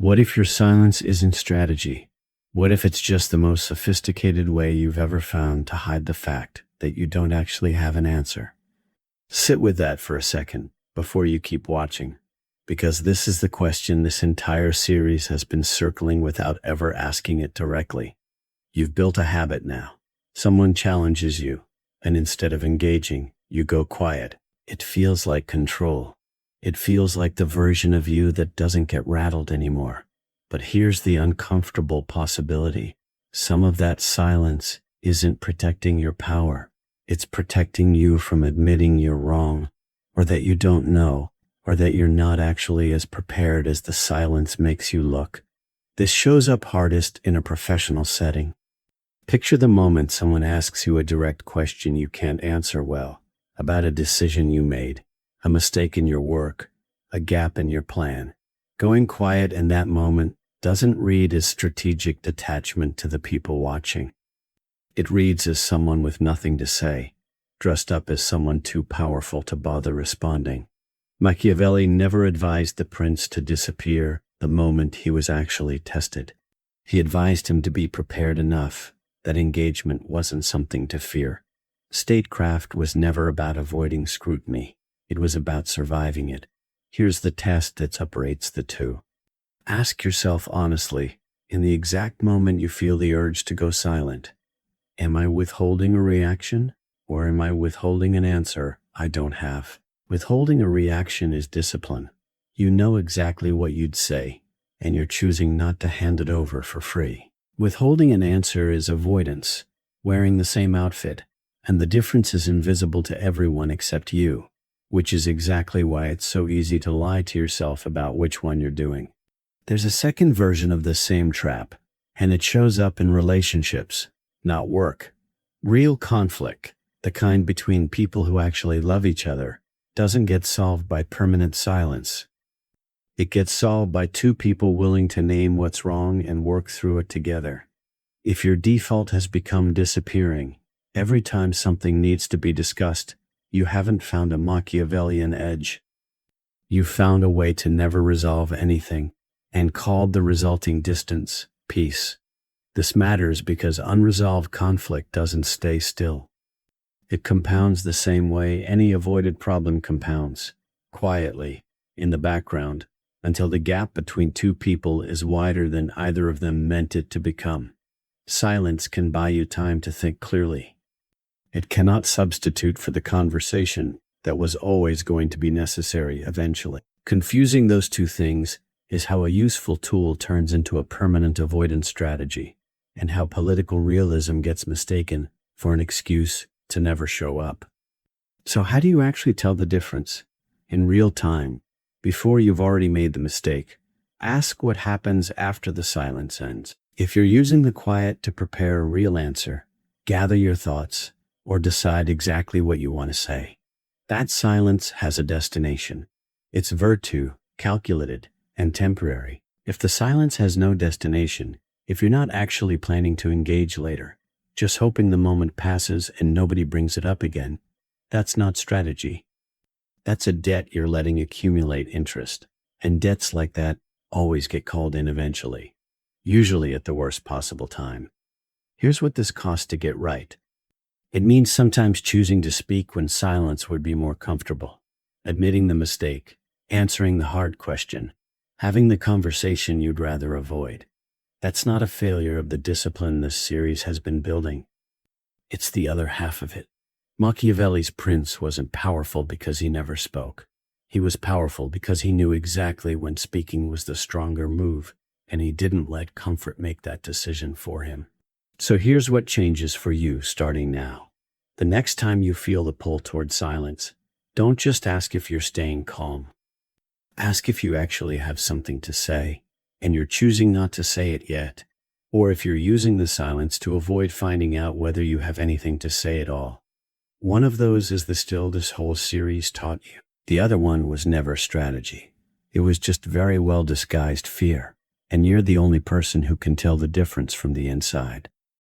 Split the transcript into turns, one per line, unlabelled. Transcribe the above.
What if your silence isn't strategy? What if it's just the most sophisticated way you've ever found to hide the fact that you don't actually have an answer? Sit with that for a second before you keep watching, because this is the question this entire series has been circling without ever asking it directly. You've built a habit now. Someone challenges you, and instead of engaging, you go quiet. It feels like control. It feels like the version of you that doesn't get rattled anymore. But here's the uncomfortable possibility. Some of that silence isn't protecting your power. It's protecting you from admitting you're wrong, or that you don't know, or that you're not actually as prepared as the silence makes you look. This shows up hardest in a professional setting. Picture the moment someone asks you a direct question you can't answer well, about a decision you made, a mistake in your work, a gap in your plan. Going quiet in that moment doesn't read as strategic detachment to the people watching. It reads as someone with nothing to say, dressed up as someone too powerful to bother responding. Machiavelli never advised the prince to disappear the moment he was actually tested. He advised him to be prepared enough that engagement wasn't something to fear. Statecraft was never about avoiding scrutiny. It was about surviving it. Here's the test that separates the two. Ask yourself honestly, in the exact moment you feel the urge to go silent, am I withholding a reaction, or am I withholding an answer I don't have? Withholding a reaction is discipline. You know exactly what you'd say, and you're choosing not to hand it over for free. Withholding an answer is avoidance, wearing the same outfit, and the difference is invisible to everyone except you, which is exactly why it's so easy to lie to yourself about which one you're doing. There's a second version of this same trap, and it shows up in relationships, not work. Real conflict, the kind between people who actually love each other, doesn't get solved by permanent silence. It gets solved by two people willing to name what's wrong and work through it together. If your default has become disappearing every time something needs to be discussed, you haven't found a Machiavellian edge. You've found a way to never resolve anything, and called the resulting distance peace. This matters because unresolved conflict doesn't stay still. It compounds the same way any avoided problem compounds, quietly, in the background, until the gap between two people is wider than either of them meant it to become. Silence can buy you time to think clearly. It cannot substitute for the conversation that was always going to be necessary eventually. Confusing those two things is how a useful tool turns into a permanent avoidance strategy, and how political realism gets mistaken for an excuse to never show up. So how do you actually tell the difference? In real time, before you've already made the mistake, ask what happens after the silence ends. If you're using the quiet to prepare a real answer, gather your thoughts, or decide exactly what you want to say, that silence has a destination. It's virtue, calculated, and temporary. If the silence has no destination, if you're not actually planning to engage later, just hoping the moment passes and nobody brings it up again, that's not strategy. That's a debt you're letting accumulate interest, and debts like that always get called in eventually, usually at the worst possible time. Here's what this costs to get right. It means sometimes choosing to speak when silence would be more comfortable, admitting the mistake, answering the hard question, having the conversation you'd rather avoid. That's not a failure of the discipline this series has been building. It's the other half of it. Machiavelli's prince wasn't powerful because he never spoke. He was powerful because he knew exactly when speaking was the stronger move, and he didn't let comfort make that decision for him. So here's what changes for you starting now. The next time you feel the pull toward silence, don't just ask if you're staying calm. Ask if you actually have something to say, and you're choosing not to say it yet, or if you're using the silence to avoid finding out whether you have anything to say at all. One of those is the still this whole series taught you. The other one was never strategy. It was just very well disguised fear, and you're the only person who can tell the difference from the inside.